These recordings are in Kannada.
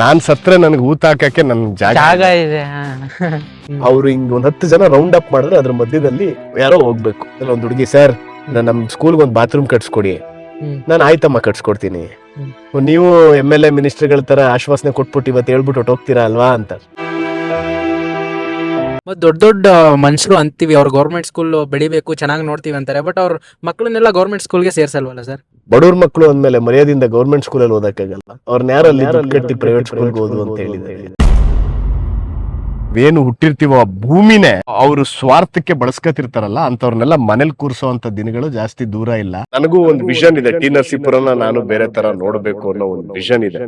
ನಾನ್ ಸತ್ರೆ ನನ್ಗೆ ಊತ ಹಾಕಕ್ಕೆ ನನ್ ಜಾಗ ಇದೆ. ಅವ್ರು ಹಿಂಗ್ ಒಂದ್ 10 ಜನ ರೌಂಡ್ ಅಪ್ ಮಾಡಿದ್ರೆ ಅದ್ರ ಮಧ್ಯದಲ್ಲಿ ಯಾರೋ ಹೋಗ್ಬೇಕು. ಒಂದ್ ಹುಡುಗಿ, ಸರ್ ನಮ್ ಸ್ಕೂಲ್ಗೆ ಒಂದ್ ಬಾತ್ರೂಮ್ ಕಟ್ಸ್ಕೊಡಿ. ನಾನು ಆಯ್ತಮ್ಮ ಕಟ್ಸ್ಕೊಡ್ತೀನಿ. ನೀವು MLA ಮಿನಿಸ್ಟರ್ಗಳ ತರ ಆಶ್ವಾಸನೆ ಕೊಟ್ಬಿಟ್ಟು ಇವತ್ತು ಹೇಳ್ಬಿಟ್ಟು ಹೋಗ್ತೀರಾ ಅಲ್ವಾ ಅಂತ. ದೊಡ್ಡ ದೊಡ್ಡ ಮನುಷ್ಯರು ಅಂತೀವಿ ಅವ್ರು ಗೌರ್ಮೆಂಟ್ ಸ್ಕೂಲ್ ಬೆಳಿಬೇಕು ಚೆನ್ನಾಗಿ ನೋಡ್ತೀವಿ ಅಂತಾರೆ, ಬಟ್ ಅವ್ರ ಮಕ್ಕಳನ್ನೆಲ್ಲ ಗೌರ್ಮೆಂಟ್ ಸ್ಕೂಲ್ಗೆ ಸೇರ್ಸಲ್ವಲ್ಲ ಸರ್? ಬಡವ್ರ ಮಕ್ಕಳು ಅಂದ್ಮೇಲೆ ಮರ್ಯಾದಿಂದ ಗೌರ್ಮೆಂಟ್ ಸ್ಕೂಲಲ್ಲಿ ಓದಕ್ಕಾಗಲ್ಲ. ಅವ್ರನ್ನ ಯಾರಲ್ಲಿ ಕಟ್ಟಿ ಪ್ರೈವೇಟ್ ಸ್ಕೂಲ್ಗೆ ಓದು ಅಂತ ಹೇಳಿದ್ದಾರೆ. ಏನು ಹುಟ್ಟಿರ್ತೀವೋ ಆ ಭೂಮಿನೇ ಅವರು ಸ್ವಾರ್ಥಕ್ಕೆ ಬಳಸ್ಕೊತಿರ್ತಾರಲ್ಲ, ಅಂತವ್ರನ್ನೆಲ್ಲ ಮನೇಲಿ ಕೂರ್ಸೋಂತ ದಿನಗಳು ಜಾಸ್ತಿ ದೂರ ಇಲ್ಲ. ನನಗೂ ಒಂದು ವಿಷನ್ ಇದೆ, ಟಿ ನರಸೀಪುರನ ನಾನು ಬೇರೆ ತರ ನೋಡ್ಬೇಕು ಅನ್ನೋ ಒಂದು ವಿಷನ್ ಇದೆ.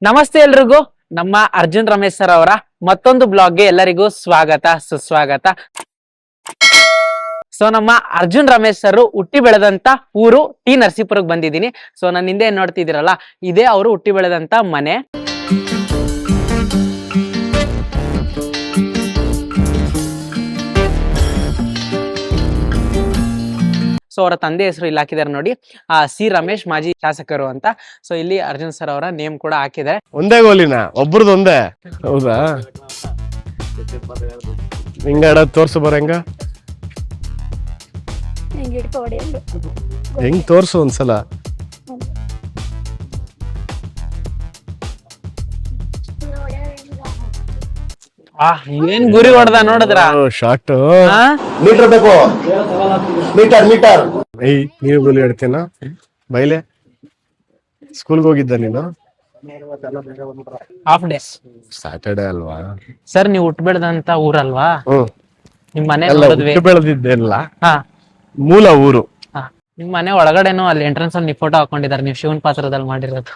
ನಮಸ್ತೆ ಎಲ್ರಿಗೂ, ನಮ್ಮ ಅರ್ಜುನ್ ರಮೇಶ್ ಸರ್ ಅವರ ಮತ್ತೊಂದು ಬ್ಲಾಗ್ಗೆ ಎಲ್ಲರಿಗೂ ಸ್ವಾಗತ ಸುಸ್ವಾಗತ. ಸೊ ನಮ್ಮ ಅರ್ಜುನ್ ರಮೇಶ್ ಸರ್ ಹುಟ್ಟಿ ಬೆಳೆದಂತ ಊರು ಟಿ ನರಸೀಪುರಕ್ಕೆ ಬಂದಿದ್ದೀನಿ. ಸೊ ನನ್ನ ಹಿಂದೆ ನೋಡ್ತಿದ್ದೀರಲ್ಲ, ಇದೇ ಅವರು ಹುಟ್ಟಿ ಬೆಳೆದಂತ ಮನೆ. ಸೊ ಅವರ ತಂದೆ ಹೆಸರು ಇಲ್ಲಿ ಹಾಕಿದ್ದಾರೆ ನೋಡಿ, ಸಿ ರಮೇಶ್, ಮಾಜಿ ಶಾಸಕರು ಅಂತ. ಸೊ ಇಲ್ಲಿ ಅರ್ಜುನ್ ಸರ್ ಅವರ ನೇಮ್ ಕೂಡ ಹಾಕಿದ್ದಾರೆ. ಒಂದೇ ಗೋಲಿನ ಒಬ್ರದ್ದು ಒಂದೇ. ಹೌದಾ? ಹಿಂಗಾಡ ತೋರ್ಸು ಬರ ಹೆಂಗ ಹೆಂಗ್ ತೋರ್ಸು ಒಂದ್ಸಲ. ಏನ್ ಗುರಿ ಹೊಡೆದ ನೋಡಿದ್ರ? ಶಾರ್ಟ್ ಮೀಟರ್ ಬೇಕು, ಮೀಟರ್. ಏಯ್ ನೀವು ಗುಲಿ ಹೇಳ್ತೀನ ಬೈಲೆ. ಸ್ಕೂಲ್ಗೆ ಹೋಗಿದ್ದ ನೀನು? Half day. ಸ್ಯಾಟರ್ಡೆ ಅಲ್ವಾ ಸರ್? ನೀವು ಹುಟ್ಟು ಬೆಳೆದಂತ ಊರಲ್ವಾ? ನಿಮ್ ಮನೆ ಬೆಳೆದಿದ್ದೆಲ್ಲ ಮೂಲ ಊರು. ನಿಮ್ ಮನೆ ಒಳಗಡೆನು ಅಲ್ಲಿ ಎಂಟ್ರೆನ್ಸ್ ಅಲ್ಲಿ ನೀವು ಫೋಟೋ ಹಾಕೊಂಡಿದ್ದಾರೆ, ನೀವು ಶಿವನ್ ಪಾತ್ರದಲ್ಲಿ ಮಾಡಿರೋದು.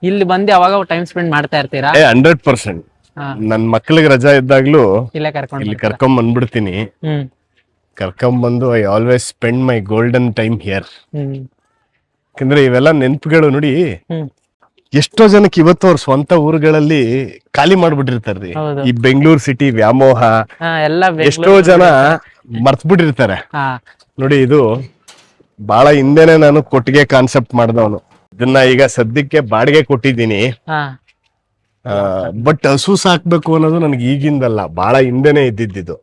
ಇಲ್ಲಿ ಬಂದು ಅವಾಗ ಟೈಮ್ ಸ್ಪೆಂಡ್ ಮಾಡ್ತಾ ಇರ್ತೀರಾ? 100%. ನನ್ ಮಕ್ಳಿಗೆ ರಜಾ ಇದ್ದಾಗ್ಲೂ ಇಲ್ಲಿ ಕರ್ಕೊಂಡ್ ಬಂದ್ಬಿಡ್ತೀನಿ. ಕರ್ಕೊಂಡ್ಬಂದು I always spend my golden time here. ಯಾಕಂದ್ರೆ ಇವೆಲ್ಲ ನೆನಪುಗಳು ನೋಡಿ. ಎಷ್ಟೋ ಜನಕ್ಕೆ ಇವತ್ತು ಅವ್ರ ಸ್ವಂತ ಊರುಗಳಲ್ಲಿ ಖಾಲಿ ಮಾಡ್ಬಿಟ್ಟಿರ್ತಾರ್ರಿ. ಈ ಬೆಂಗಳೂರು ಸಿಟಿ ವ್ಯಾಮೋಹ ಎಷ್ಟೋ ಜನ ಮರ್ತ್ ಬಿಟ್ಟಿರ್ತಾರೆ ನೋಡಿ. ಇದು ಬಹಳ ಹಿಂದೆನೆ ನಾನು ಕೊಟ್ಟಿಗೆ ಕಾನ್ಸೆಪ್ಟ್ ಮಾಡ್ದವನು. ಇದನ್ನ ಈಗ ಸದ್ಯಕ್ಕೆ ಬಾಡಿಗೆ ಕೊಟ್ಟಿದ್ದೀನಿ. ಬಟ್ ಹಸು ಸಾಕ್ಬೇಕು ಅನ್ನೋದು ನನಗೆ ಈಗಿಂದಲ್ಲ, ಬಹಳ ಹಿಂದೆನೆ ಇದ್ದಿದ್ದು.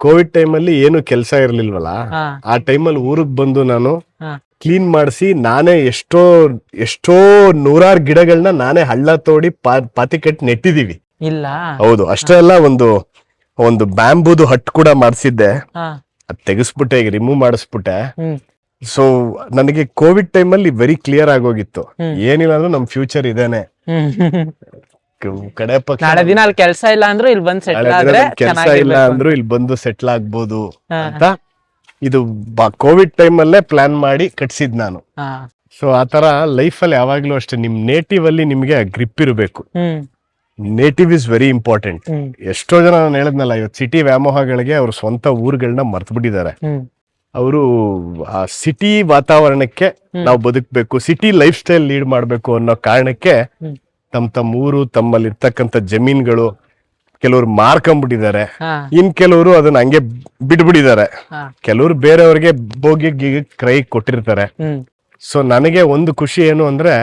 ಕೋವಿಡ್ ಟೈಮಲ್ಲಿ ಏನು ಕೆಲಸ ಇರ್ಲಿಲ್ವಲ್ಲ, ಆ ಟೈಮಲ್ಲಿ ಊರಿಗೆ ಬಂದು ನಾನು ಕ್ಲೀನ್ ಮಾಡಿಸಿ ನಾನೇ ಎಷ್ಟೋ ನೂರಾರು ಗಿಡಗಳನ್ನ ನಾನೇ ಹಳ್ಳ ತೋಡಿ ಪಾತಿ ಕಟ್ಟಿ ನೆಟ್ಟಿದೀವಿ. ಇಲ್ಲ ಹೌದು, ಅಷ್ಟೇ ಅಲ್ಲ, ಒಂದು ಬ್ಯಾಂಬೂದು ಹಟ್ ಕೂಡ ಮಾಡಿಸಿದ್ದೆ. ಅದ್ ತೆಗಿಸ್ಬಿಟ್ಟೆ, ಈಗ ರಿಮೂವ್ ಮಾಡಿಸ್ಬಿಟ್ಟೆ. ಸೊ ನನಗೆ ಕೋವಿಡ್ ಟೈಮಲ್ಲಿ ವೆರಿ ಕ್ಲಿಯರ್ ಆಗೋಗಿತ್ತು, ಏನಿಲ್ಲ ಅಂದ್ರೆ ನಮ್ ಫ್ಯೂಚರ್ ಇದೇನೆ. ಕಡೆ ಪಕ್ಷ ನಾಳೆ ದಿನ ಅಲ್ಲಿ ಕೆಲಸ ಇಲ್ಲ ಅಂದ್ರೂ ಇಲ್ಲಿ ಬಂದು ಸೆಟ್ಲ್ ಆದ್ರೆ, ಕೆಲಸ ಇಲ್ಲ ಅಂದ್ರೂ ಇಲ್ಲಿ ಬಂದು ಸೆಟ್ಲ್ ಆಗ್ಬೋದು ಅಂತ ಇದು ಕೋವಿಡ್ ಟೈಮ್ ಅಲ್ಲೇ ಪ್ಲಾನ್ ಮಾಡಿ ಕಟ್ಸಿದ್ ನಾನು. ಸೊ ಆತರ ಲೈಫ್ ಅಲ್ಲಿ ಯಾವಾಗ್ಲೂ ಅಷ್ಟೇ, ನಿಮ್ ನೇಟಿವ್ ಅಲ್ಲಿ ನಿಮ್ಗೆ ಗ್ರಿಪ್ ಇರಬೇಕು. Native is very important. ಎಷ್ಟೋ ಜನ ನಾನು ಹೇಳದ್ನಲ್ಲ, ಇವತ್ತು ಸಿಟಿ ವ್ಯಾಮೋಹಗಳಿಗೆ ಅವ್ರ ಸ್ವಂತ ಊರುಗಳನ್ನ ಮರ್ತು ಬಿಟ್ಟಿದ್ದಾರೆ. ಅವರು ಆ ಸಿಟಿ ವಾತಾವರಣಕ್ಕೆ ನಾವು ಬದುಕಬೇಕು, ಸಿಟಿ ಲೈಫ್ ಸ್ಟೈಲ್ ಲೀಡ್ ಮಾಡ್ಬೇಕು ಅನ್ನೋ ಕಾರಣಕ್ಕೆ ತಮ್ಮ ಊರು, ತಮ್ಮಲ್ಲಿ ಇರ್ತಕ್ಕಂಥ ಜಮೀನ್ಗಳು ಕೆಲವರು ಮಾರ್ಕೊಂಡ್ಬಿಟ್ಟಿದ್ದಾರೆ. ಇನ್ ಕೆಲವರು ಅದನ್ನ ಹಂಗೆ ಬಿಡ್ಬಿಟ್ಟಿದ್ದಾರೆ. ಕೆಲವರು ಬೇರೆಯವ್ರಿಗೆ ಬೋಗಿ ಕ್ರೈ ಕೊಟ್ಟಿರ್ತಾರೆ. ಸೊ ನನಗೆ ಒಂದು ಖುಷಿ ಏನು ಅಂದ್ರೆ,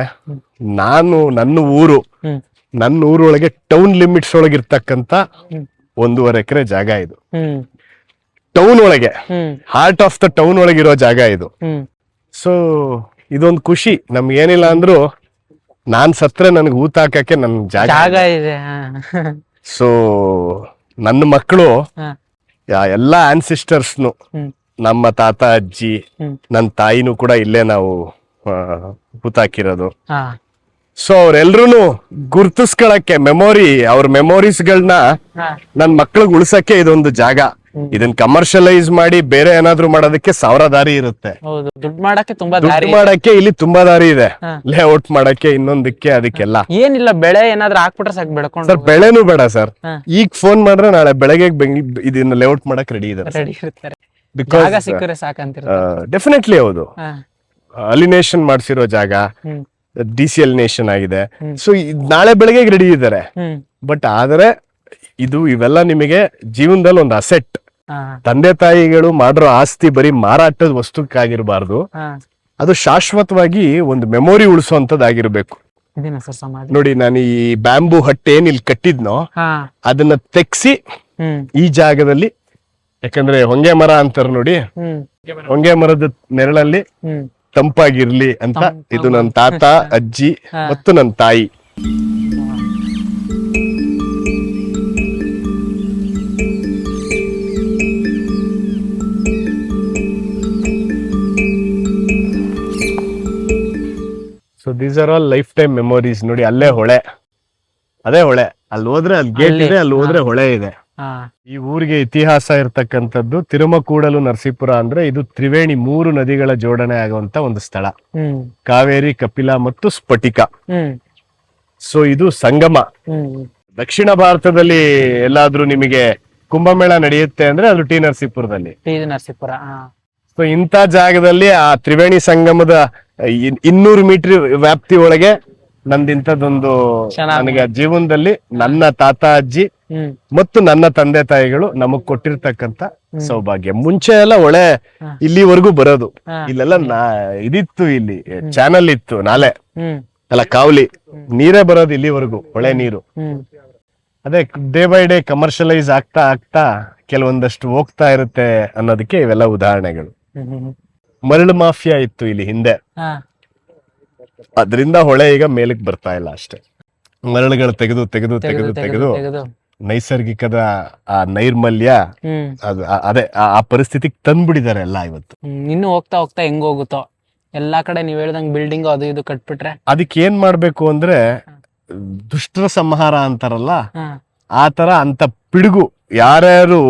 ನನ್ನ ಊರೊಳಗೆ ಟೌನ್ ಲಿಮಿಟ್ಸ್ ಒಳಗೆ ಇರ್ತಕ್ಕಂಥ 1.5 ಎಕರೆ ಜಾಗ ಇದು. ಟೌನ್ ಒಳಗೆ, ಹಾರ್ಟ್ ಆಫ್ ದ ಟೌನ್ ಒಳಗಿರೋ ಜಾಗ ಇದು. ಸೊ ಇದೊಂದು ಖುಷಿ ನಮ್ಗೆ. ಏನಿಲ್ಲ ಅಂದ್ರು ನಾನ್ ಸತ್ರೆ ನನ್ಗೆ ಊತ ಹಾಕಕ್ಕೆ ನನ್ ಜಾಗ ಇದೆ. ಸೊ ನನ್ನ ಮಕ್ಕಳು ಎಲ್ಲಾ ಆನ್ಸಿಸ್ಟರ್ಸ್ನು, ನಮ್ಮ ತಾತ ಅಜ್ಜಿ, ನನ್ನ ತಾಯಿನೂ ಕೂಡ ಇಲ್ಲೇ ನಾವು ಊತ ಹಾಕಿರೋದು. ಸೊ ಅವ್ರೆಲ್ರು ಗುರ್ತಿಸ್ಕೊಳಕ್ಕೆ ಅವ್ರ ಮೆಮೊರೀಸ್ಗಳನ್ನ ನನ್ ಮಕ್ಳಿಗೆ ಉಳ್ಸಕ್ಕೆ ಇದೊಂದು ಜಾಗ. ಇದನ್ನ ಕಮರ್ಷಿಯಲೈಸ್ ಮಾಡಿ ಬೇರೆ ಏನಾದ್ರು ಮಾಡೋದಕ್ಕೆ 1000 ದಾರಿ ಇರುತ್ತೆ. ದುಡ್ಡು ಮಾಡಕ್ಕೆ ಇಲ್ಲಿ ತುಂಬಾ ದಾರಿ ಇದೆ. ಲೇಔಟ್ ಮಾಡಕ್ಕೆ, ಇನ್ನೊಂದಕ್ಕೆ, ಅದಕ್ಕೆಲ್ಲ ಏನಿಲ್ಲ. ಬೆಳೆ ಏನಾದ್ರು ಹಾಕ್ಬಿಟ್ರೆ ಸಾಕು, ಬೆಳ್ಕೊಂಡು. ಸರ್ ಬೆಳೆನೂ ಬೇಡ ಸರ್, ಈಗ ಫೋನ್ ಮಾಡಿದ್ರೆ ನಾಳೆ ಬೆಳಗ್ಗೆ ಇದನ್ನ ಲೇಔಟ್ ಮಾಡಕ್ ರೆಡಿ ಇದ್ದಾರೆ. ಡೆಫಿನೆಟ್ಲಿ ಹೌದು. ಅಲಿನೇಷನ್ ಮಾಡ್ಸಿರೋ ಜಾಗ ಡಿಸಿಎಲಿನೇಷನ್ ಆಗಿದೆ. ಸೊ ನಾಳೆ ಬೆಳಗ್ಗೆ ರೆಡಿ ಇದ್ದಾರೆ. ಬಟ್ ಆದ್ರೆ ಇವೆಲ್ಲ ನಿಮಗೆ ಜೀವನದಲ್ಲಿ ಒಂದು ಅಸೆಟ್. ತಂದೆ ತಾಯಿಗಳು ಮಾಡಿರೋ ಆಸ್ತಿ ಬರೀ ಮಾರಾಟದ ವಸ್ತುಕ್ಕಾಗಿರ್ಬಾರ್ದು, ಅದು ಶಾಶ್ವತವಾಗಿ ಒಂದು ಮೆಮೊರಿ ಉಳಿಸುವಂತದ್ದಾಗಿರ್ಬೇಕು. ಇದೇನಾ ಸರ್ ಸಮಾಧಿ? ನೋಡಿ, ನಾನು ಈ ಬ್ಯಾಂಬೂ ಹಟ್ ಏನ್ ಇಲ್ಲಿ ಕಟ್ಟಿದ್ನೋ ಹಾ. ಅದನ್ನ ತೆಗ್ಸಿ ಈ ಜಾಗದಲ್ಲಿ, ಯಾಕಂದ್ರೆ ಹೊಂಗೆ ಮರ ಅಂತಾರ ನೋಡಿ, ಹೊಂಗೆ ಮರದ ನೆರಳಲ್ಲಿ ತಂಪಾಗಿರ್ಲಿ ಅಂತ ಇದು ನನ್ನ ತಾತ, ಅಜ್ಜಿ ಮತ್ತು ನನ್ನ ತಾಯಿ. So these are all life time memories. ನೋಡಿ, ಅಲ್ಲೇ ಹೊಳೆ, ಅದೇ ಹೊಳೆ, ಅಲ್ಲಿ ಹೋದ್ರೆ ಅಲ್ಲಿ ಗೇಟ್ ಇದೆ, ಅಲ್ಲಿ ಹೋದ್ರೆ ಹೊಳೆ ಇದೆ. ಈ ಊರಿಗೆ ಇತಿಹಾಸ ಇರ್ತಕ್ಕಂಥದ್ದು ತಿರುಮಕೂಡಲು ನರಸೀಪುರ ಅಂದ್ರೆ ಇದು ತ್ರಿವೇಣಿ 3 ನದಿಗಳ ಜೋಡಣೆ ಆಗುವಂತ ಒಂದು ಸ್ಥಳ. ಕಾವೇರಿ, ಕಪಿಲಾ ಮತ್ತು ಸ್ಫಟಿಕ. ಸೊ ಇದು ಸಂಗಮ. ದಕ್ಷಿಣ ಭಾರತದಲ್ಲಿ ಎಲ್ಲಾದ್ರೂ ನಿಮಗೆ ಕುಂಭಮೇಳ ನಡೆಯುತ್ತೆ ಅಂದ್ರೆ ಅದು ಟಿ ನರಸೀಪುರದಲ್ಲಿ. ನರಸೀಪುರ. ಸೊ ಇಂಥ ಜಾಗದಲ್ಲಿ ಆ ತ್ರಿವೇಣಿ ಸಂಗಮದ 200 ಮೀಟರ್ ವ್ಯಾಪ್ತಿ ಒಳಗೆ ನಂದಿಂತದೊಂದು ನನಗೆ ಜೀವನದಲ್ಲಿ ನನ್ನ ತಾತ, ಅಜ್ಜಿ ಮತ್ತು ನನ್ನ ತಂದೆ ತಾಯಿಗಳು ನಮಗ್ ಕೊಟ್ಟಿರ್ತಕ್ಕಂತ ಸೌಭಾಗ್ಯ. ಮುಂಚೆ ಎಲ್ಲ ಹೊಳೆ ಇಲ್ಲಿವರೆಗೂ ಬರೋದು, ಇಲ್ಲೆಲ್ಲ ಇದಿತ್ತು, ಇಲ್ಲಿ ಚಾನಲ್ ಇತ್ತು, ನಾಲೆ ಅಲ್ಲ ಕಾವಲಿ, ನೀರೇ ಬರೋದು ಇಲ್ಲಿವರೆಗೂ, ಹೊಳೆ ನೀರು. ಅದೇ ಡೇ ಬೈ ಡೇ ಕಮರ್ಷಿಯಲೈಸ್ ಆಗ್ತಾ ಆಗ್ತಾ ಕೆಲವೊಂದಷ್ಟು ಹೋಗ್ತಾ ಇರುತ್ತೆ ಅನ್ನೋದಕ್ಕೆ ಇವೆಲ್ಲ ಉದಾಹರಣೆಗಳು. ಮರಳು ಮಾಫಿಯಾ ಇತ್ತು ಇಲ್ಲಿ ಹಿಂದೆ, ಅದರಿಂದ ಹೊಳೆ ಈಗ ಮೇಲಕ್ಕೆ ಬರ್ತಾ ಇಲ್ಲ ಅಷ್ಟೇ. ಮರಳುಗಳು ತೆಗೆದು ತೆಗೆದು ತೆಗೆದು ತೆಗೆದು ನೈಸರ್ಗಿಕದ ಆ ನೈರ್ಮಲ್ಯ ಅದೇ ಆ ಪರಿಸ್ಥಿತಿಗೆ ತಂದ್ಬಿಟ್ಟಿದ್ದಾರೆ ಎಲ್ಲ ಇವತ್ತು. ಇನ್ನು ಹೋಗ್ತಾ ಹೋಗ್ತಾ ಹೆಂಗ್ ಹೋಗುತ್ತೋ ಎಲ್ಲಾ ಕಡೆ ನೀವ್ ಹೇಳ್ದಂಗ್ ಬಿಲ್ಡಿಂಗ್ ಅದು ಇದು ಕಟ್ಬಿಟ್ರೆ ಅದಕ್ಕೆ ಏನ್ ಮಾಡ್ಬೇಕು ಅಂದ್ರೆ ದುಷ್ಟರ ಸಂಹಾರ ಅಂತಾರಲ್ಲ, ಆ ತರ ಅಂತ ಪಿಡುಗು ಯಾರ್ಯಾರು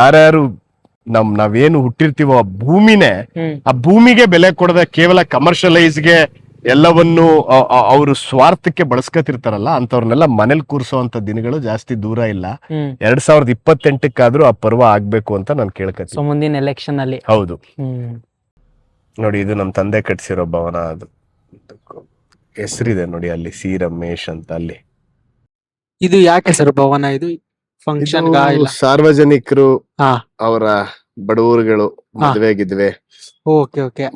ಯಾರ್ಯಾರು ನಾವೇನು ಹುಟ್ಟಿರ್ತೀವೋ ಆ ಭೂಮಿನೇ, ಆ ಭೂಮಿಗೆ ಬೆಲೆ ಕೊಡದೆ ಕೇವಲ ಕಮರ್ಷಿಯಲೈಸ್ಗೆ ಎಲ್ಲವನ್ನು ಅವರು ಸ್ವಾರ್ಥಕ್ಕೆ ಬಳಸ್ಕೊತಿರ್ತಾರಲ್ಲ, ಅಂತವ್ರನ್ನೆಲ್ಲ ಮನೇಲಿ ಕೂರ್ಸೋಂತ ದಿನಗಳು ಜಾಸ್ತಿ ದೂರ ಇಲ್ಲ. 2028 ಆ ಪರ್ವ ಆಗ್ಬೇಕು ಅಂತ ನಾನು ಕೇಳ್ಕೊತೀನಿ. ಮುಂದಿನ ಎಲೆಕ್ಷನ್ ಅಲ್ಲಿ. ಹೌದು. ನೋಡಿ, ಇದು ನಮ್ ತಂದೆ ಕಟ್ಸಿರೋ ಭವನ, ಅದು ಹೆಸರಿದೆ ನೋಡಿ ಅಲ್ಲಿ, ಸಿ ರಮೇಶ್ ಅಂತ. ಅಲ್ಲಿ ಇದು ಯಾಕೆ ಸರ್ ಭವನ? ಇದು ಫಂಕ್ಷನ್ ಸಾರ್ವಜನಿಕರು ಅವರ ಬಡವರುಗಳು ಮದುವೆ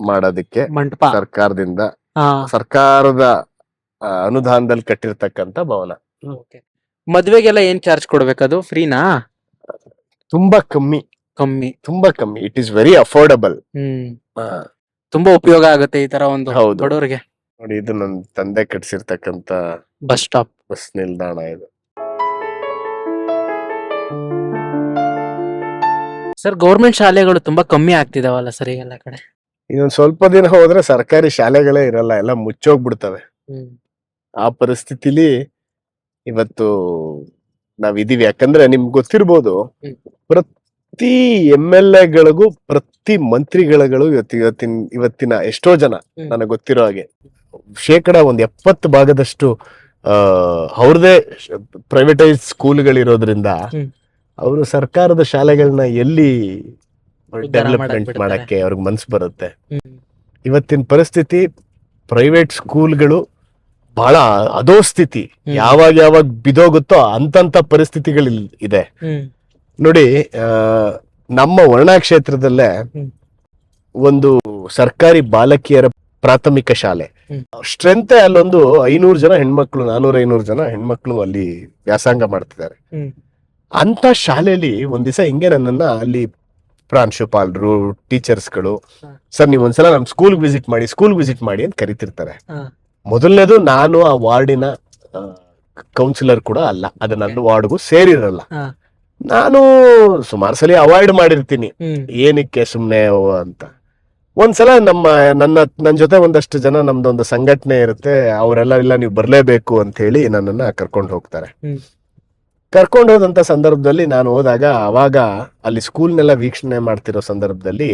ಮಾಡೋದಕ್ಕೆ ಮಂಟಪ ಸರ್ಕಾರದ ಅನುದಾನದಲ್ಲಿ ಕಟ್ಟಿರ್ತಕ್ಕಂತ ಭವನ. ಮದ್ವೆಗೆಲ್ಲ ಏನ್ ಚಾರ್ಜ್ ಕೊಡ್ಬೇಕದು? ಫ್ರೀನಾ? ತುಂಬಾ ಕಮ್ಮಿ. It is very affordable. ತುಂಬಾ ಉಪಯೋಗ ಆಗುತ್ತೆ ಈ ತರ ಒಂದು ಬಡವರಿಗೆ. ನೋಡಿ, ಇದು ನನ್ನ ತಂದೆ ಕಟ್ಸಿರ್ತಕ್ಕಂತ ಬಸ್ ಸ್ಟಾಪ್, ಬಸ್ ನಿಲ್ದಾಣ ಇದು. ಸರ್, ಗೌರ್ಮೆಂಟ್ ಶಾಲೆಗಳು ತುಂಬಾ ಕಮ್ಮಿ ಆಗ್ತಿದಾವಲ್ಲ ಸರ್ ಎಲ್ಲ ಕಡೆ? ಇನ್ನೊಂದ್ ಸ್ವಲ್ಪ ದಿನ ಹೋದ್ರೆ ಸರ್ಕಾರಿ ಶಾಲೆಗಳೇ ಇರಲ್ಲ, ಎಲ್ಲ ಮುಚ್ಚೋಗ್ಬಿಡ್ತವೆ. ಆ ಪರಿಸ್ಥಿತಿಲಿ ಇವತ್ತು ನಾವಿದೀವಿ. ಯಾಕಂದ್ರೆ ನಿಮ್ಗೆ ಗೊತ್ತಿರ್ಬೋದು, ಪ್ರತಿ MLA-ಗಳಿಗೂ ಪ್ರತಿ ಮಂತ್ರಿಗಳಿಗೂ ಇವತ್ತಿನ ಎಷ್ಟೋ ಜನ ನನಗೆ ಗೊತ್ತಿರೋ ಹಾಗೆ 70% ಅವ್ರದೇ ಪ್ರೈವೇಟೈಸ್ ಸ್ಕೂಲ್ಗಳಿರೋದ್ರಿಂದ ಅವರು ಸರ್ಕಾರದ ಶಾಲೆಗಳನ್ನ ಎಲ್ಲಿ ಡೆವಲಪ್ಮೆಂಟ್ ಮಾಡಕ್ಕೆ ಅವ್ರಿಗೆ ಮನ್ಸು ಬರುತ್ತೆ. ಇವತ್ತಿನ ಪರಿಸ್ಥಿತಿ ಪ್ರೈವೇಟ್ ಸ್ಕೂಲ್ಗಳು ಬಹಳ ಅದೋ ಸ್ಥಿತಿ, ಯಾವಾಗ ಬಿದೋಗುತ್ತೋ ಅಂತಂತ ಪರಿಸ್ಥಿತಿಗಳು ಇದೆ. ನೋಡಿ, ನಮ್ಮ ವರ್ಣಾ ಕ್ಷೇತ್ರದಲ್ಲೇ ಒಂದು ಸರ್ಕಾರಿ ಬಾಲಕಿಯರ ಪ್ರಾಥಮಿಕ ಶಾಲೆ, ಸ್ಟ್ರೆಂತ್ ಅಲ್ಲೊಂದು 500 ಜನ ಹೆಣ್ಮಕ್ಳು, 400-500 ಜನ ಹೆಣ್ಮಕ್ಳು ಅಲ್ಲಿ ವ್ಯಾಸಂಗ ಮಾಡ್ತಿದ್ದಾರೆ. ಅಂತ ಶಾಲೆಯಲ್ಲಿ ಒಂದ್ ದಿವಸ ಹಿಂಗೆ ನನ್ನನ್ನ ಅಲ್ಲಿ ಪ್ರಾಂಶುಪಾಲರು, ಟೀಚರ್ಸ್ಗಳು, ಸರ್ ನೀವು ಒಂದ್ಸಲ ನಮ್ ಸ್ಕೂಲ್ ವಿಸಿಟ್ ಮಾಡಿ ಅಂತ ಕರಿತಿರ್ತಾರೆ. ಮೊದಲನೇದು, ನಾನು ಆ ವಾರ್ಡಿನ ಕೌನ್ಸಿಲರ್ ಕೂಡ ಅಲ್ಲ, ಅದು ನನ್ನ ವಾರ್ಡ್ಗೂ ಸೇರಿರಲ್ಲ. ನಾನು ಸುಮಾರು ಸಲ ಅವಾಯ್ಡ್ ಮಾಡಿರ್ತೀನಿ, ಏನಕ್ಕೆ ಸುಮ್ನೆ ಅಂತ. ಒಂದ್ಸಲ ನನ್ನ ಜೊತೆ ಒಂದಷ್ಟು ಜನ, ನಮ್ದೊಂದು ಸಂಘಟನೆ ಇರುತ್ತೆ, ಅವರೆಲ್ಲ ಇಲ್ಲ ನೀವು ಬರ್ಲೇಬೇಕು ಅಂತ ಹೇಳಿ ನನ್ನನ್ನ ಕರ್ಕೊಂಡು ಹೋಗ್ತಾರೆ. ಕರ್ಕೊಂಡು ಹೋದಂತ ಸಂದರ್ಭದಲ್ಲಿ ನಾನು ಹೋದಾಗ, ಅವಾಗ ಅಲ್ಲಿ ಸ್ಕೂಲ್ನೆಲ್ಲ ವೀಕ್ಷಣೆ ಮಾಡ್ತಿರೋ ಸಂದರ್ಭದಲ್ಲಿ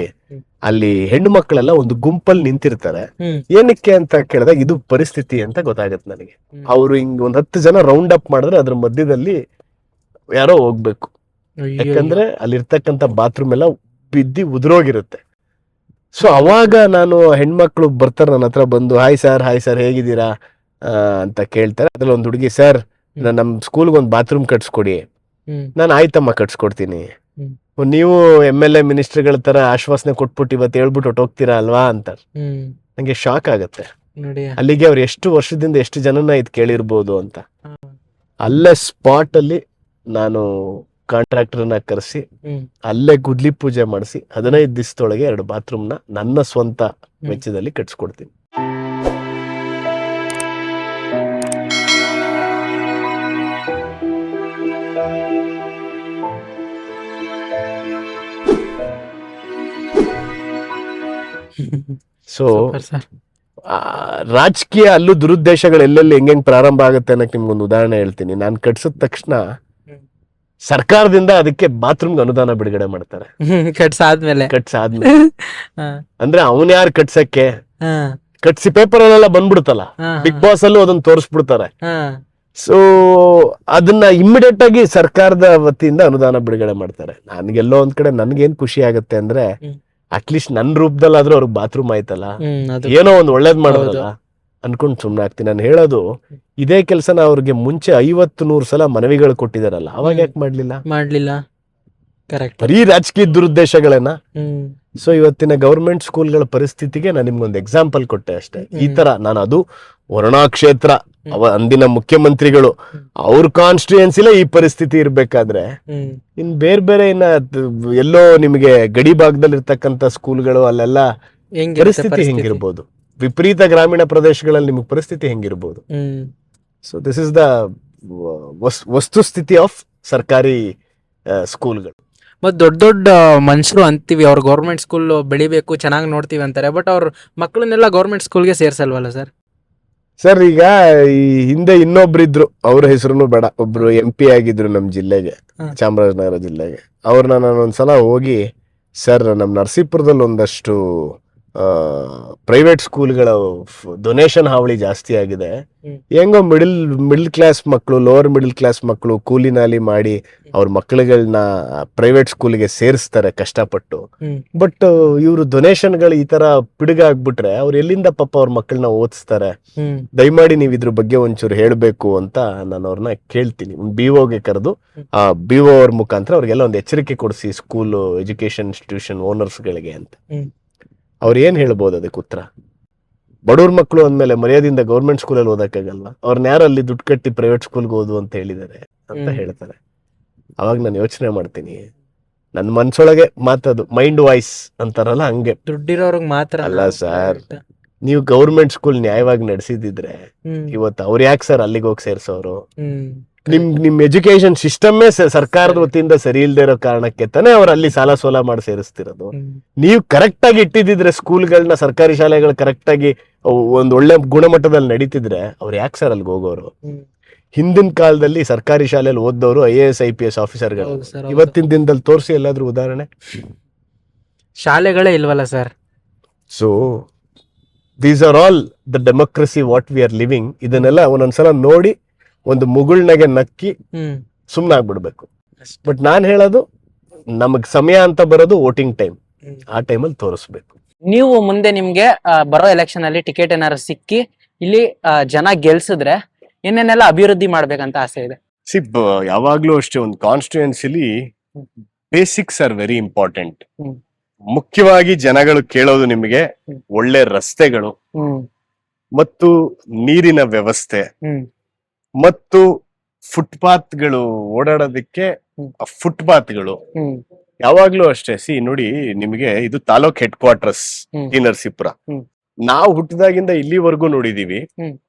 ಅಲ್ಲಿ ಹೆಣ್ಣು ಮಕ್ಕಳೆಲ್ಲ ಒಂದು ಗುಂಪಲ್ಲಿ ನಿಂತಿರ್ತಾರೆ. ಏನಕ್ಕೆ ಅಂತ ಕೇಳಿದಾಗ ಇದು ಪರಿಸ್ಥಿತಿ ಅಂತ ಗೊತ್ತಾಗತ್ತೆ ನನಗೆ. ಅವ್ರು ಹಿಂಗ್ 10 ಜನ ರೌಂಡ್ ಅಪ್ ಮಾಡಿದ್ರೆ ಅದ್ರ ಮಧ್ಯದಲ್ಲಿ ಯಾರೋ ಹೋಗ್ಬೇಕು, ಯಾಕಂದ್ರೆ ಅಲ್ಲಿರ್ತಕ್ಕಂಥ ಬಾತ್ರೂಮ್ ಎಲ್ಲ ಬಿದ್ದಿ ಉದುರೋಗಿರುತ್ತೆ. ಸೊ ಅವಾಗ ನಾನು, ಹೆಣ್ಮಕ್ಳು ಬರ್ತಾರೆ ನನ್ನ ಹತ್ರ ಬಂದು, ಹಾಯ್ ಸರ್ ಹೇಗಿದ್ದೀರಾ ಅಂತ ಕೇಳ್ತಾರೆ. ಅದ್ರಲ್ಲಿ ಒಂದು ಹುಡುಗಿ, ಸರ್ ನಮ್ ಸ್ಕೂಲ್ಗೆ ಒಂದು ಬಾತ್ರೂಮ್ ಕಟ್ಸ್ಕೊಡಿ. ನಾನು ಆಯ್ತಮ್ಮ ಕಟ್ಸ್ಕೊಡ್ತೀನಿ. ನೀವು MLA ಮಿನಿಸ್ಟರ್ಗಳ ತರ ಆಶ್ವಾಸನೆ ಕೊಟ್ಬಿಟ್ಟು ಇವತ್ತು ಹೇಳ್ಬಿಟ್ಟು ಹೊಟ್ಟೋಗ್ತೀರಾ ಅಲ್ವಾ ಅಂತ. ನಂಗೆ ಶಾಕ್ ಆಗತ್ತೆ. ನೋಡಿ. ಅಲ್ಲಿಗೆ ಅವ್ರು ಎಷ್ಟು ವರ್ಷದಿಂದ ಎಷ್ಟು ಜನನ ಇದು ಕೇಳಿರ್ಬೋದು ಅಂತ. ಅಲ್ಲೇ ಸ್ಪಾಟ್ ಅಲ್ಲಿ ನಾನು ಕಾಂಟ್ರಾಕ್ಟರ್ನ ಕರೆಸಿ ಅಲ್ಲೇ ಗುದ್ಲಿ ಪೂಜೆ ಮಾಡಿಸಿ 15 ದಿವಸದೊಳಗೆ 2 ಬಾತ್ರೂಮ್ನ ನನ್ನ ಸ್ವಂತ ವೆಚ್ಚದಲ್ಲಿ ಕಟ್ಸ್ಕೊಡ್ತೀನಿ. ಸೊ ರಾಜಕೀಯ ಅಲ್ಲೂ ದುರುದ್ದೇಶಗಳು ಎಲ್ಲೆಲ್ಲಿ ಹೆಂಗ್ ಪ್ರಾರಂಭ ಆಗುತ್ತೆ ಅನ್ನಕ್ಕೆ ನಿಮ್ಗೊಂದು ಉದಾಹರಣೆ ಹೇಳ್ತೀನಿ. ನಾನು ಕಟ್ಸಿದ ತಕ್ಷಣ ಸರ್ಕಾರದಿಂದ ಅದಕ್ಕೆ ಬಾತ್ರೂಮ್ಗೆ ಅನುದಾನ ಬಿಡುಗಡೆ ಮಾಡ್ತಾರೆ. ಕಟ್ಸಾದ್ಮೇಲೆ ಅಂದ್ರೆ ಅವನ್ ಯಾರು ಕಟ್ಸಕ್ಕೆ ಕಟ್ಸಿ ಪೇಪರ್ ಅಲ್ಲೆಲ್ಲ ಬಂದ್ಬಿಡುತ್ತಲ್ಲ, ಬಿಗ್ ಬಾಸ್ ಅಲ್ಲೂ ಅದನ್ನ ತೋರಿಸ್ಬಿಡ್ತಾರೆ. ಸೊ ಅದನ್ನ ಇಮ್ಮಿಡಿಯೇಟ್ ಆಗಿ ಸರ್ಕಾರದ ವತಿಯಿಂದ ಅನುದಾನ ಬಿಡುಗಡೆ ಮಾಡ್ತಾರೆ. ನನ್ಗೆಲ್ಲೋ ಒಂದ್ ಕಡೆ ನನ್ಗೇನ್ ಖುಷಿ ಆಗತ್ತೆ ಅಂದ್ರೆ ಅಟ್ಲೀಸ್ಟ್ ನನ್ ರೂಪದಲ್ಲಾದ್ರೂ ಅವ್ರಿಗೆ ಬಾತ್ರೂಮ್ ಆಯ್ತಲ್ಲ, ಏನೋ ಒಂದ್ ಒಳ್ಳೇದ್ ಮಾಡೋದಲ್ಲ ಅನ್ಕೊಂಡ್ ಸುಮ್ನೆ ಆಗ್ತೀನಿ. ನಾನು ಹೇಳೋದು ಇದೇ ಕೆಲ್ಸನ ಅವ್ರಿಗೆ ಮುಂಚೆ 50-100 ಸಲ ಮನವಿಗಳು ಕೊಟ್ಟಿದಾರಲ್ಲ, ಅವಾಗ ಯಾಕೆ ಮಾಡ್ಲಿಲ್ಲ? ಬರೀ ರಾಜಕೀಯ ದುರುದ್ದೇಶಗಳನ್ನ. ಸೊ ಇವತ್ತಿನ ಗವರ್ಮೆಂಟ್ ಸ್ಕೂಲ್ಗಳ ಪರಿಸ್ಥಿತಿಗೆ ನಾನು ನಿಮ್ಗೊಂದು ಎಕ್ಸಾಂಪಲ್ ಕೊಟ್ಟೆ ಅಷ್ಟೇ. ಈ ತರ ನಾನು ಅದು ವರುಣಾ ಕ್ಷೇತ್ರ ಅಂದಿನ ಮುಖ್ಯಮಂತ್ರಿಗಳು ಅವ್ರ ಕಾನ್ಸ್ಟಿಟ್ಯೂಯೆನ್ಸಿಲೇ ಈ ಪರಿಸ್ಥಿತಿ ಇರ್ಬೇಕಾದ್ರೆ ಇನ್ ಬೇರೆ ಇನ್ನ ಎಲ್ಲೋ ನಿಮಗೆ ಗಡಿ ಭಾಗದಲ್ಲಿ ಇರ್ತಕ್ಕಂಥ ಸ್ಕೂಲ್ಗಳು ಅಲ್ಲೆಲ್ಲ ಪರಿಸ್ಥಿತಿ ಹೆಂಗಿರ್ಬೋದು? ವಿಪರೀತ ಗ್ರಾಮೀಣ ಪ್ರದೇಶಗಳಲ್ಲಿ ನಿಮಗೆ ಪರಿಸ್ಥಿತಿ ಹೆಂಗಿರ್ಬೋದು? ಸೊ ದಿಸ್ ಇಸ್ ದ ವಸ್ತುಸ್ಥಿತಿ ಆಫ್ ಸರ್ಕಾರಿ ಸ್ಕೂಲ್ಗಳು. ಮತ್ ದೊಡ್ಡ ಮನುಷ್ಯರು ಅಂತೀವಿ ಅವ್ರು ಗೌರ್ಮೆಂಟ್ ಸ್ಕೂಲ್ ಬೆಳಿಬೇಕು ಚೆನ್ನಾಗಿ ನೋಡ್ತೀವಿ ಅಂತಾರೆ, ಬಟ್ ಅವ್ರ ಮಕ್ಕಳನ್ನೆಲ್ಲ ಗೌರ್ಮೆಂಟ್ ಸ್ಕೂಲ್ಗೆ ಸೇರ್ಸಲ್ವಲ್ಲ ಸರ್? ಸರ್ ಈಗ ಈ ಹಿಂದೆ ಇನ್ನೊಬ್ರಿದ್ರು, ಅವ್ರ ಹೆಸರು ಬೇಡ, ಒಬ್ರು MP ಆಗಿದ್ರು ನಮ್ ಜಿಲ್ಲೆಗೆ, ಚಾಮರಾಜನಗರ ಜಿಲ್ಲೆಗೆ. ಅವ್ರನ್ನ ನಾನು ಒಂದ್ಸಲ ಹೋಗಿ, ಸರ್ ನಮ್ ನರಸೀಪುರದಲ್ಲಿ ಒಂದಷ್ಟು ಪ್ರೈವೇಟ್ ಸ್ಕೂಲ್ಗಳ ಡೊನೇಷನ್ ಹಾವಳಿ ಜಾಸ್ತಿ ಆಗಿದೆ, ಹೆಂಗೋ ಮಿಡಲ್ ಕ್ಲಾಸ್ ಮಕ್ಕಳು, ಲೋವರ್ ಮಿಡಲ್ ಕ್ಲಾಸ್ ಮಕ್ಕಳು ಕೂಲಿ ನಾಲಿ ಮಾಡಿ ಅವ್ರ ಮಕ್ಕಳುಗಳನ್ನ ಪ್ರೈವೇಟ್ ಸ್ಕೂಲ್ಗೆ ಸೇರಿಸ್ತಾರೆ ಕಷ್ಟಪಟ್ಟು, ಬಟ್ ಇವರು ಡೊನೇಷನ್ಗಳು ಈ ತರ ಪಿಡುಗಾಗ್ಬಿಟ್ರೆ ಅವ್ರು ಎಲ್ಲಿಂದ ಪಾಪ ಅವ್ರ ಮಕ್ಕಳನ್ನ ಓದಿಸ್ತಾರೆ? ದಯಮಾಡಿ ನೀವ್ ಇದ್ರ ಬಗ್ಗೆ ಒಂಚೂರು ಹೇಳ್ಬೇಕು ಅಂತ ನಾನು ಅವ್ರನ್ನ ಕೇಳ್ತೀನಿ. BOಗೆ ಕರೆದು ಆ BO ಅವ್ರ ಮುಖಾಂತರ ಅವ್ರಿಗೆಲ್ಲ ಒಂದು ಎಚ್ಚರಿಕೆ ಕೊಡಿಸಿ ಸ್ಕೂಲ್ ಎಜುಕೇಶನ್ ಇನ್ಸ್ಟಿಟ್ಯೂಷನ್ ಓನರ್ಸ್ ಗಳಿಗೆ ಅಂತ. ಅವ್ರು ಏನ್ ಹೇಳ್ಬೋದು ಅದಕ್ಕೆ ಉತ್ತರ? ಬಡವ್ರ ಮಕ್ಕಳು ಅಂದ್ಮೇಲೆ ಮರ್ಯಾದಿಂದ ಗೌರ್ಮೆಂಟ್ ಸ್ಕೂಲಲ್ಲಿ ಓದಕ್ಕಾಗಲ್ವಾ? ಅವ್ರನ್ನ ಯಾರು ಅಲ್ಲಿ ದುಡ್ಡು ಕಟ್ಟಿ ಪ್ರೈವೇಟ್ ಸ್ಕೂಲ್ಗೆ ಓದು ಅಂತ ಹೇಳಿದ್ದಾರೆ ಅಂತ ಹೇಳ್ತಾರೆ. ಅವಾಗ ನಾನು ಯೋಚನೆ ಮಾಡ್ತೀನಿ, ನನ್ನ ಮನ್ಸೊಳಗೆ ಮಾತದು ಮೈಂಡ್ ವಾಯ್ಸ್ ಅಂತಾರಲ್ಲ, ಹಂಗೆ ದುಡ್ಡಿರೋರ್ಗ್ ಮಾತ್ರ ಅಲ್ಲ ಸರ್. ನೀವು ಗೌರ್ಮೆಂಟ್ ಸ್ಕೂಲ್ ನ್ಯಾಯವಾಗಿ ನಡೆಸಿದಿದ್ರೆ ಇವತ್ತು ಅವ್ರು ಯಾಕೆ ಸರ್ ಅಲ್ಲಿಗೆ ಹೋಗಿ ಸೇರ್ಸೋರು? ನಿಮ್ ಎಜುಕೇಶನ್ ಸಿಸ್ಟಮ್ಮೇ ಸರ್ಕಾರದ ವತಿಯಿಂದ ಸರಿ ಇಲ್ದೇ ಇರೋ ಕಾರಣಕ್ಕೆ ತಾನೇ ಅವ್ರು ಅಲ್ಲಿ ಸಾಲ ಸೋಲ ಮಾಡಿ ಸೇರಿಸ್ತಿರೋದು. ನೀವು ಕರೆಕ್ಟ್ ಆಗಿ ಇಟ್ಟಿದ್ರೆ ಸ್ಕೂಲ್ಗಳನ್ನ, ಸರ್ಕಾರಿ ಶಾಲೆಗಳು ಕರೆಕ್ಟ್ ಆಗಿ ಒಂದ್ ಒಳ್ಳೆ ಗುಣಮಟ್ಟದಲ್ಲಿ ನಡೀತಿದ್ರೆ ಅವ್ರು ಯಾಕೆ ಸರ್ ಅಲ್ಲಿಗೆ ಹೋಗೋರು? ಹಿಂದಿನ ಕಾಲದಲ್ಲಿ ಸರ್ಕಾರಿ ಶಾಲೆಯಲ್ಲಿ ಓದ್ದವರು IAS IPS ಆಫೀಸರ್ಗಳು, ಇವತ್ತಿನ ದಿನದಲ್ಲಿ ತೋರಿಸಿ ಎಲ್ಲಾದ್ರೂ ಉದಾಹರಣೆ? ಶಾಲೆಗಳೇ ಇಲ್ವಲ್ಲ sir. So these are all the democracy what we are living. ಇದನ್ನೆಲ್ಲ ಒಂದೊಂದ್ಸಲ ನೋಡಿ ಒಂದು ಮುಗುಳ್ನಾಗೆ ನಕ್ಕಿ ಸುಮ್ನಾಗ್ಬಿಡ್ಬೇಕು. ಬಟ್ ನಾನ್ ಹೇಳೋದು, ನಮಗ್ ಸಮಯ ಅಂತ ಬರೋದು ವೋಟಿಂಗ್ ಟೈಮ್, ಆ ಟೈಮಲ್ಲಿ ತೋರಿಸ್ಬೇಕು. ನೀವು ಮುಂದೆ ನಿಮ್ಗೆ ಬರೋ ಎಲೆಕ್ಷನ್ ಅಲ್ಲಿ ಟಿಕೆಟ್ ಏನಾದ್ರು ಸಿಕ್ಕಿ ಇಲ್ಲಿ ಜನ ಗೆಲ್ಸಿದ್ರೆ ಏನೇನೆಲ್ಲ ಅಭಿವೃದ್ಧಿ ಮಾಡ್ಬೇಕಂತ ಆಸೆ ಇದೆ? ಯಾವಾಗ್ಲೂ ಅಷ್ಟೇ, ಒಂದು ಕಾನ್ಸ್ಟಿಟ್ಯೂಯೆನ್ಸಿಲಿ ಬೇಸಿಕ್ಸ್ ಆರ್ ವೆರಿ ಇಂಪಾರ್ಟೆಂಟ್. ಮುಖ್ಯವಾಗಿ ಜನಗಳು ಕೇಳೋದು ನಿಮಗೆ ಒಳ್ಳೆ ರಸ್ತೆಗಳು ಮತ್ತು ನೀರಿನ ವ್ಯವಸ್ಥೆ ಮತ್ತು ಫುಟ್ಪಾತ್ಗಳು, ಓಡಾಡೋದಕ್ಕೆ ಫುಟ್ಪಾತ್ಗಳು. ಯಾವಾಗ್ಲೂ ಅಷ್ಟೇ. ನೋಡಿ, ನಿಮಗೆ ಇದು taluk head quarters T Narasipura. ನಾವು ಹುಟ್ಟಿದಾಗಿಂದ ಇಲ್ಲಿವರೆಗೂ ನೋಡಿದೀವಿ,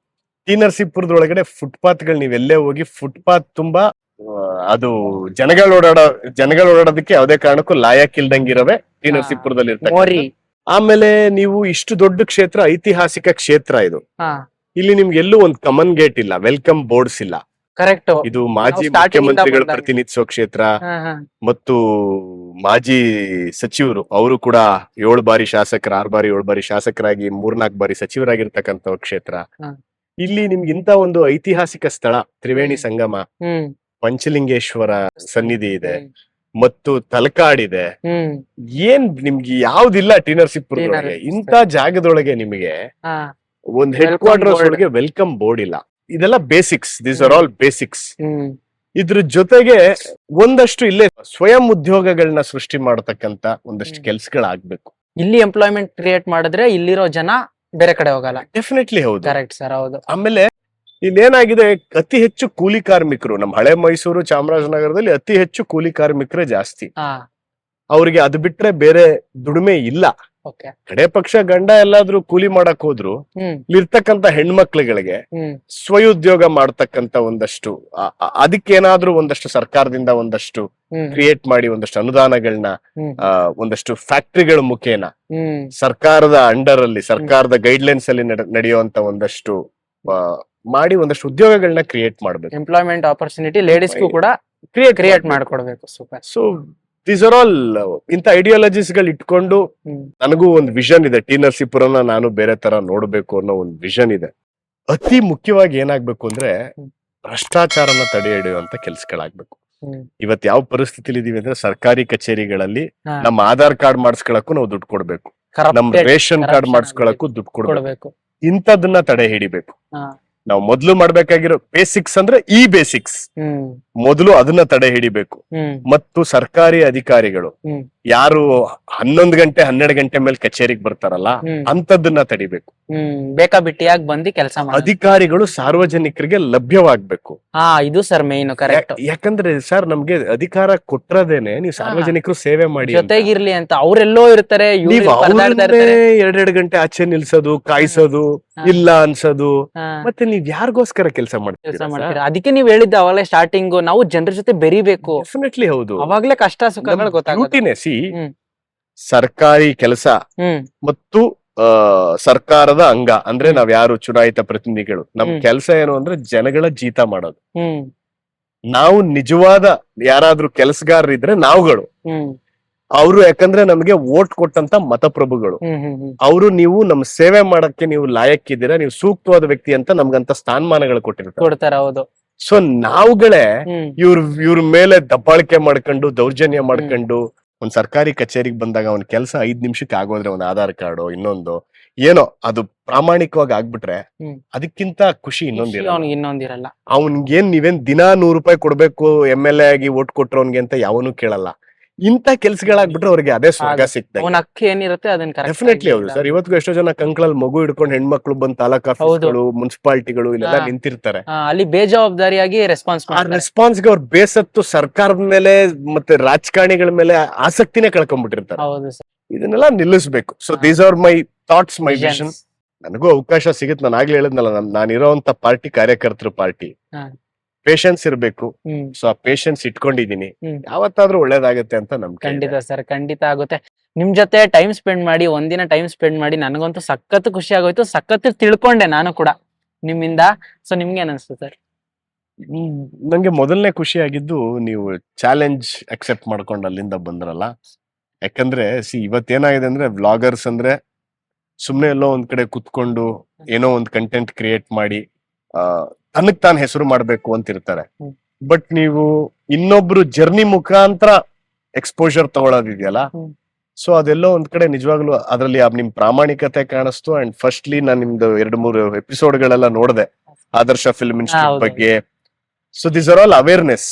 ಟಿ ನರಸೀಪುರದೊಳಗಡೆ ಫುಟ್ಪಾತ್ಗಳು ನೀವೆಲ್ಲೇ ಹೋಗಿ ಫುಟ್ಪಾತ್ ತುಂಬಾ ಅದು ಜನಗಳು ಓಡಾಡೋದಕ್ಕೆ ಯಾವುದೇ ಕಾರಣಕ್ಕೂ ಲಾಯಕ್ ಇಲ್ದಂಗಿರವೆ ಟಿ ನರಸೀಪುರದಲ್ಲಿ ಇರ್ತವೆ. ಆಮೇಲೆ ನೀವು ಇಷ್ಟು ದೊಡ್ಡ ಕ್ಷೇತ್ರ, ಐತಿಹಾಸಿಕ ಕ್ಷೇತ್ರ ಇದು. ಇಲ್ಲಿ ನಿಮ್ಗೆ ಎಲ್ಲೂ ಒಂದು ಕಾಮನ್ ಗೇಟ್ ಇಲ್ಲ, ವೆಲ್ಕಮ್ ಬೋರ್ಡ್ಸ್ ಇಲ್ಲ. ಕರೆಕ್ಟ್. ಇದು ಮಾಜಿ ಮುಖ್ಯಮಂತ್ರಿಗಳು ಪ್ರತಿನಿಧಿಸೋ ಕ್ಷೇತ್ರ ಮತ್ತು ಮಾಜಿ ಸಚಿವರು, ಅವರು ಕೂಡ 7 ಬಾರಿ ಶಾಸಕರು, 6 ಬಾರಿ 7 ಬಾರಿ ಶಾಸಕರಾಗಿ 3-4 ಬಾರಿ ಸಚಿವರಾಗಿರ್ತಕ್ಕಂಥ ಕ್ಷೇತ್ರ. ಇಲ್ಲಿ ನಿಮ್ಗೆ ಇಂತ ಒಂದು ಐತಿಹಾಸಿಕ ಸ್ಥಳ, ತ್ರಿವೇಣಿ ಸಂಗಮ, ಪಂಚಲಿಂಗೇಶ್ವರ ಸನ್ನಿಧಿ ಇದೆ ಮತ್ತು ತಲಕಾಡಿದೆ. ಏನ್ ನಿಮ್ಗೆ ಯಾವ್ದಿಲ್ಲ ಟಿ ನರಸೀಪುರದೊಳಗೆ. ಇಂತ ಜಾಗದೊಳಗೆ ನಿಮಗೆ ಒಂದ್ ಹೆಡ್ ಕ್ವಾರ್ಟರ್ಸ್ ಒಳಗೆ ವೆಲ್ಕಮ್ ಬೋರ್ಡ್ ಇಲ್ಲ. ಇದೆಲ್ಲ basics, these are all basics. ಇದ್ರ ಜೊತೆಗೆ ಒಂದಷ್ಟು ಇಲ್ಲೇ ಸ್ವಯಂ ಉದ್ಯೋಗಗಳನ್ನ ಸೃಷ್ಟಿ ಮಾಡತಕ್ಕಂತ ಒಂದಷ್ಟು ಕೆಲ್ಸಗಳಾಗ್ಬೇಕು. ಇಲ್ಲಿ ಎಂಪ್ಲಾಯ್ಮೆಂಟ್ ಕ್ರಿಯೇಟ್ ಮಾಡಿದ್ರೆ ಇಲ್ಲಿರೋ ಜನ ಬೇರೆ ಕಡೆ ಹೋಗಲ್ಲ. ಡೆಫಿನೆಟ್ಲಿ ಹೌದು. ಕರೆಕ್ಟ್ ಸರ್, ಹೌದು. ಆಮೇಲೆ ಇಲ್ಲೇನಾಗಿದೆ, ಅತಿ ಹೆಚ್ಚು ಕೂಲಿ ಕಾರ್ಮಿಕರು ನಮ್ಮ ಹಳೆ ಮೈಸೂರು ಚಾಮರಾಜನಗರದಲ್ಲಿ ಅತಿ ಹೆಚ್ಚು ಕೂಲಿ ಕಾರ್ಮಿಕರೇ ಜಾಸ್ತಿ. ಅವ್ರಿಗೆ ಅದು ಬಿಟ್ರೆ ಬೇರೆ ದುಡಿಮೆ ಇಲ್ಲ. ಕಡೆ ಪಕ್ಷ ಗಂಡ ಎಲ್ಲಾದ್ರೂ ಕೂಲಿ ಮಾಡಕ್ ಹೋದ್ರು ಇಲ್ಲಿರ್ತಕ್ಕಂತ ಹೆಣ್ಮಕ್ಳುಗಳಿಗೆ ಸ್ವಯುದ್ಯೋಗ ಮಾಡ್ತಕ್ಕಂತ ಒಂದಷ್ಟು ಅದಕ್ಕೇನಾದ್ರೂ ಒಂದಷ್ಟು ಸರ್ಕಾರದಿಂದ ಒಂದಷ್ಟು ಕ್ರಿಯೇಟ್ ಮಾಡಿ ಒಂದಷ್ಟು ಅನುದಾನಗಳನ್ನ ಒಂದಷ್ಟು ಫ್ಯಾಕ್ಟ್ರಿಗಳ ಮುಖೇನ ಸರ್ಕಾರದ ಅಂಡರ್ ಅಲ್ಲಿ ಸರ್ಕಾರದ ಗೈಡ್ಲೈನ್ಸ್ ಅಲ್ಲಿ ನಡೆಯುವಂತ ಒಂದಷ್ಟು ಮಾಡಿ ಒಂದಷ್ಟು ಉದ್ಯೋಗಗಳನ್ನ ಕ್ರಿಯೇಟ್ ಮಾಡ್ಬೇಕು. ಎಂಪ್ಲಾಯ್ಮೆಂಟ್ ಆಪರ್ಚುನಿಟಿ ಲೇಡೀಸ್ಗೂ ಕೂಡ ಕ್ರಿಯೇಟ್ ಮಾಡ್ಕೊಡ್ಬೇಕು. Super. So these are all ಇಂಥ ಐಡಿಯಾಲಜೀಸ್ ಗಳು ಇಟ್ಕೊಂಡು ನನಗೂ ಒಂದು ವಿಷನ್ ಇದೆ. ಟಿ ನರಸೀಪುರನ ನಾನು ಬೇರೆ ತರ ನೋಡ್ಬೇಕು ಅನ್ನೋ ಒಂದು ವಿಷನ್ ಇದೆ. ಅತಿ ಮುಖ್ಯವಾಗಿ ಏನಾಗ್ಬೇಕು ಅಂದ್ರೆ ಭ್ರಷ್ಟಾಚಾರನ ತಡೆ ಹಿಡಿಯುವಂತ ಕೆಲ್ಸಗಳಾಗ್ಬೇಕು. ಇವತ್ ಯಾವ ಪರಿಸ್ಥಿತಿಲಿ ಇದೀವಿ ಅಂದ್ರೆ ಸರ್ಕಾರಿ ಕಚೇರಿಗಳಲ್ಲಿ ನಮ್ಮ ಆಧಾರ್ ಕಾರ್ಡ್ ಮಾಡಿಸ್ಕೊಳಕ್ಕೂ ನಾವು ದುಡ್ಡು ಕೊಡ್ಬೇಕು, ನಮ್ ರೇಷನ್ ಕಾರ್ಡ್ ಮಾಡಿಸ್ಕೊಳಕ್ಕೂ ದುಡ್ಡು ಕೊಡ್ಬೇಕು. ಇಂಥದನ್ನ ತಡೆ ಹಿಡಿಬೇಕು. ನಾವು ಮೊದಲು ಮಾಡ್ಬೇಕಾಗಿರೋ ಬೇಸಿಕ್ಸ್ ಅಂದ್ರೆ ಈ ಬೇಸಿಕ್ಸ್ ಮೊದಲು ಅದನ್ನ ತಡೆ ಹಿಡಿಬೇಕು. ಮತ್ತು ಸರ್ಕಾರಿ ಅಧಿಕಾರಿಗಳು ಯಾರು 11 ಗಂಟೆ 12 ಗಂಟೆ ಮೇಲೆ ಕಚೇರಿಗೆ ಬರ್ತಾರಲ್ಲ ಅಂತದನ್ನ ತಡಿಬೇಕು. ಬೇಕಾಬಿಟ್ಟಿಯಾಗಿ ಬಂದು ಕೆಲಸ ಅಧಿಕಾರಿಗಳು ಸಾರ್ವಜನಿಕರಿಗೆ ಲಭ್ಯವಾಗ್ಬೇಕು. ಇದು ಸರ್ ಮೇನ್. ಕರೆಕ್ಟ್. ಯಾಕಂದ್ರೆ ಸರ್ ನಮ್ಗೆ ಅಧಿಕಾರ ಕೊಟ್ರದೇನೆ ನೀವು ಸಾರ್ವಜನಿಕರು ಸೇವೆ ಮಾಡಿ ಜೊತೆಗಿರ್ಲಿ ಅಂತ. ಅವ್ರೆಲ್ಲೋ ಇರ್ತಾರೆ, ನೀವು 2 ಗಂಟೆ ಆಚೆ ನಿಲ್ಸೋದು, ಕಾಯಿಸೋದು, ಇಲ್ಲ ಅನ್ಸೋದು, ಮತ್ತೆ ನೀವ್ ಯಾರಿಗೋಸ್ಕರ ಕೆಲಸ ಮಾಡ್ತೀರಾ? ಅದಕ್ಕೆ ನೀವ್ ಹೇಳಿದ್ದ ಅವಾಗಲೇ ಸ್ಟಾರ್ಟಿಂಗ್ ನಾವು ಜನರ ಜೊತೆ ಬೆರಿಬೇಕು. ಡೆಫಿನೆಟ್ಲಿ ಹೌದು. ಅವಾಗ್ಲೇ ಕಷ್ಟ ಸುಖಗಳು ಗೊತ್ತಾಗುತ್ತೆ. ಸರ್ಕಾರಿ ಕೆಲಸ ಮತ್ತು ಸರ್ಕಾರದ ಅಂಗ ಅಂದ್ರೆ ನಾವ್ ಯಾರು ಚುನಾಯಿತ ಪ್ರತಿನಿಧಿಗಳು, ನಮ್ ಕೆಲಸ ಏನು ಅಂದ್ರೆ ಜನಗಳ ಜೀತ ಮಾಡೋದು. ನಾವು ನಿಜವಾದ ಯಾರಾದ್ರೂ ಕೆಲಸಗಾರರಿದ್ರೆ ನಾವುಗಳು, ಅವರು ಯಾಕಂದ್ರೆ ನಮ್ಗೆ ವೋಟ್ ಕೊಟ್ಟಂತ ಮತಪ್ರಭುಗಳು, ಅವರು ನೀವು ನಮ್ ಸೇವೆ ಮಾಡಕ್ಕೆ ನೀವು ಲಾಯಕ್ಕಿದ್ದೀರಾ, ನೀವು ಸೂಕ್ತವಾದ ವ್ಯಕ್ತಿ ಅಂತ ನಮ್ಗಂತ ಸ್ಥಾನಮಾನಗಳು ಕೊಟ್ಟಿರ್ತಾರೆ. ಹೌದು. ಸೊ ನಾವುಗಳೇ ಇವ್ರ ಮೇಲೆ ದಬ್ಬಾಳಿಕೆ ಮಾಡ್ಕೊಂಡು ದೌರ್ಜನ್ಯ ಮಾಡ್ಕೊಂಡು ಒಂದ್ ಸರ್ಕಾರಿ ಕಚೇರಿಗೆ ಬಂದಾಗ ಅವ್ನ ಕೆಲಸ 5 ನಿಮಿಷಕ್ಕೆ ಆಗೋದ್ರೆ ಒಂದ್ ಆಧಾರ್ ಕಾರ್ಡು ಇನ್ನೊಂದು ಏನೋ ಅದು ಪ್ರಾಮಾಣಿಕವಾಗಿ ಆಗ್ಬಿಟ್ರೆ ಅದಕ್ಕಿಂತ ಖುಷಿ ಇನ್ನೊಂದಿರಲ್ಲ. ಅವ್ನ್ಗೇನ್ ನೀವೇನ್ ದಿನಾ 100 ರೂಪಾಯಿ ಕೊಡ್ಬೇಕು MLA ಆಗಿ ವೋಟ್ ಕೊಟ್ರೋನ್ಗೆ ಅಂತ ಯಾವನು ಕೇಳಲ್ಲ. ಇಂಥ ಕೆಲ್ಸಗಳಾಗ್ಬಿಟ್ರೆ ಅವ್ರಿಗೆ ಅದೇ ಸ್ವರ್ಗ ಸಿಗ್ತದೆ. ಡೆಫಿನೆಟ್ಲಿ ಹೌದು ಸರ್. ಇವತ್ತಿಗೂ ಎಷ್ಟೋ ಜನ ಕಂಕ್ಳಲ್ಲಿ ಮಗು ಹಿಡ್ಕೊಂಡು ಹೆಣ್ಮಕ್ಳು ಬಂದ್ ತಾಲೂಕಾ ಆಫೀಸ್ಗಳು, ಮುನ್ಸಿಪಾಲಿಟಿಗಳು ಇಲ್ಲೆಲ್ಲ ನಿಂತಿರ್ತಾರೆ. ಅಲ್ಲಿ ಬೇಜವಾಬ್ದಾರಿಯಾಗಿ ರೆಸ್ಪಾನ್ಸ್ಗೆ ಅವ್ರು ಬೇಸತ್ತು ಸರ್ಕಾರದ ಮೇಲೆ ಮತ್ತೆ ರಾಜಕಾರಣಿಗಳ ಮೇಲೆ ಆಸಕ್ತಿನೇ ಕಳ್ಕೊಂಡ್ಬಿಟ್ಟಿರ್ತಾರೆ. ಇದನ್ನೆಲ್ಲ ನಿಲ್ಲಿಸ್ಬೇಕು. So these are my thoughts, my vision. ನನಗೂ ಅವಕಾಶ ಸಿಗುತ್ತೆ. ನಾನು ಆಗ್ಲೇ ಹೇಳಿದ್ನಲ್ಲ, ನಾನಿರೋಂತ ಪಾರ್ಟಿ ಕಾರ್ಯಕರ್ತರ ಪಾರ್ಟಿ. ಪೇಷನ್ಸ್ ಇರ್ಬೇಕು. ಸೊ ಆ ಪೇಷನ್ಸ್ ಇಟ್ಕೊಂಡಿದೀನಿ. ಯಾವತ್ತಾದ್ರೂ ಒಳ್ಳೇದಾಗುತ್ತೆ ಅಂತ ನಮ್ಗೆ. ಖಂಡಿತ ಸರ್, ಖಂಡಿತ ಆಗುತ್ತೆ. ನಿಮ್ ಜೊತೆ ಟೈಮ್ ಸ್ಪೆಂಡ್ ಮಾಡಿ, ಒಂದಿನ ಟೈಮ್ ಸ್ಪೆಂಡ್ ಮಾಡಿ ನನಗಂತೂ ಸಖತ್ ಖುಷಿ ಆಗೋಯ್ತು. ಸಖತ್ ತಿಳ್ಕೊಂಡೆ ನಾನು ಕೂಡ ನಿಮ್ಮಿಂದ. ಸೊ ನಿಮ್ಗೆ ಏನಿಸ್ತು ಸರ್? ನಂಗೆ ಮೊದಲನೇ ಖುಷಿ ಆಗಿದ್ದು ನೀವು ಚಾಲೆಂಜ್ ಅಕ್ಸೆಪ್ಟ್ ಮಾಡ್ಕೊಂಡು ಅಲ್ಲಿಂದ ಬಂದ್ರಲ್ಲ. ಯಾಕಂದ್ರೆ ಇವತ್ತೇನಾಗಿದೆ ಅಂದ್ರೆ ವ್ಲಾಗರ್ಸ್ ಅಂದ್ರೆ ಸುಮ್ನೆ ಎಲ್ಲೋ ಒಂದ್ ಕಡೆ ಕುತ್ಕೊಂಡು ಏನೋ ಒಂದ್ ಕಂಟೆಂಟ್ ಕ್ರಿಯೇಟ್ ಮಾಡಿ ತನಗ್ ತಾನ್ ಹೆಸರು ಮಾಡ್ಬೇಕು ಅಂತ ಇರ್ತಾರೆ. ಬಟ್ ನೀವು ಇನ್ನೊಬ್ರು ಜರ್ನಿ ಮುಖಾಂತರ ಎಕ್ಸ್ಪೋಜರ್ ತಗೊಳ್ಳೋದಿದೆಯಲ್ಲ, ಸೊ ಅದೆಲ್ಲೋ ಒಂದ್ ಕಡೆ ನಿಜವಾಗ್ಲೂ ಅದ್ರಲ್ಲಿ ನಿಮ್ ಪ್ರಾಮಾಣಿಕತೆ ಕಾಣಿಸ್ತು. ಅಂಡ್ ಫಸ್ಟ್ಲಿ ನಾನ್ ನಿಮ್ದು 2-3 ಎಪಿಸೋಡ್ಗಳೆಲ್ಲ ನೋಡಿದೆ ಆದರ್ಶ ಫಿಲ್ಮ್ ಇನ್ಸ್ಟಿಟ್ಯೂಟ್ ಬಗ್ಗೆ. So this are all awareness.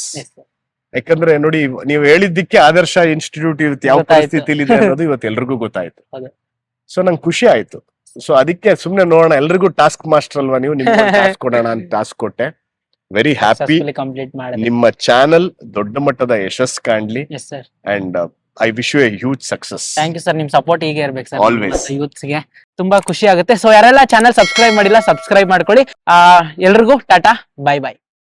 ಯಾಕಂದ್ರೆ ನೋಡಿ, ನೀವು ಹೇಳಿದ್ದಕ್ಕೆ ಆದರ್ಶ ಇನ್ಸ್ಟಿಟ್ಯೂಟ್ ಇವತ್ತು ಯಾವ ಪರಿಸ್ಥಿತಿಲಿ ಇದೆ ಅನ್ನೋದು ಇವತ್ತು ಎಲ್ರಿಗೂ ಗೊತ್ತಾಯ್ತು. ಸೊ ನಂಗೆ ಖುಷಿ ಆಯ್ತು. ಸೊ ಅದಕ್ಕೆ ಸುಮ್ನೆ ನೋಡೋಣ, ಎಲ್ರಿಗೂ ಟಾಸ್ಕ್ ಮಾಸ್ಟರ್ ಅಲ್ವಾ ನೀವು, ನಿಮ್ಗೆ ಟಾಸ್ಕ್ ಕೊಡೋಣ ಅಂತ ಟಾಸ್ಕ್ ಕೊಟ್ಟೆ. Very happy. ನಿಮ್ಮ ಚಾನಲ್ ದೊಡ್ಡ ಮಟ್ಟದ ಯಶಸ್ಸು ಕಾಣ್ಲಿ. And I wish you a huge success. Thank you sir. ನಿಮ್ ಸಪೋರ್ಟ್ ಹೀಗೆ ಇರ್ಬೇಕು ಸರ್. ಆಲ್ವೇಸ್. ಯೂತ್ಸ್ ಗೆ ತುಂಬಾ ಖುಷಿ ಆಗುತ್ತೆ. ಸೊ ಯಾರೆಲ್ಲ ಚಾನಲ್ ಸಬ್ಸ್ಕ್ರೈಬ್ ಮಾಡಿಲ್ಲ, ಸಬ್ಸ್ಕ್ರೈಬ್ ಮಾಡ್ಕೊಳ್ಳಿ. ಎಲ್ರಿಗೂ ಟಾಟಾ, ಬೈ ಬೈ.